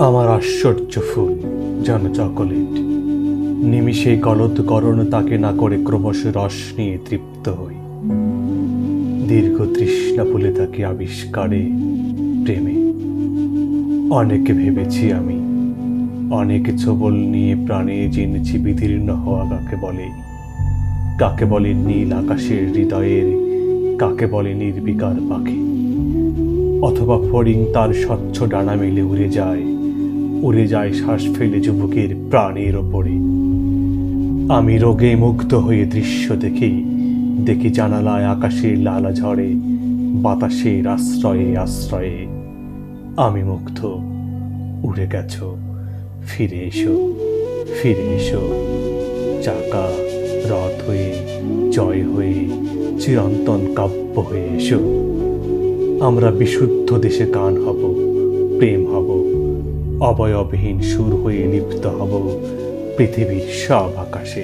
আমার আশ্চর্য ফুল যেন চকোলেট, নিমিষেই গলৎকরণ তাকে না করে ক্রমশ রস নিয়ে তৃপ্ত হই। দীর্ঘ তৃষ্ণা ফুলে থাকি আবিষ্কারে, প্রেমে। অনেক ভেবেছি আমি, অনেক ছোবল নিয়ে প্রাণে জেনেছি বিদীর্ণ হওয়া কাকে বলে, কাকে বলে নীল আকাশের হৃদয়ের, কাকে বলে নির্বিকার পাখি। অথবা ফড়িং তার স্বচ্ছ ডানা মেলে উড়ে যায় শ্বাস ফেলে যুবকের প্রাণের ওপরে। আমি রোগে মুগ্ধ হয়ে দৃশ্য দেখি জানালায় আকাশের লালা ঝরে, বাতাসের আশ্রয়ে আশ্রয়ে। আমি মুগ্ধ, উড়ে গেছ, ফিরে এসো, চাকা রথ হয়ে, জয় হয়ে, চিরন্তন কাব্য হয়ে এসো। আমরা বিশুদ্ধ দেশে গান হব, প্রেম হব, অবয়বহীন সুর হয়ে লিপ্ত হব পৃথিবীর সব আকাশে।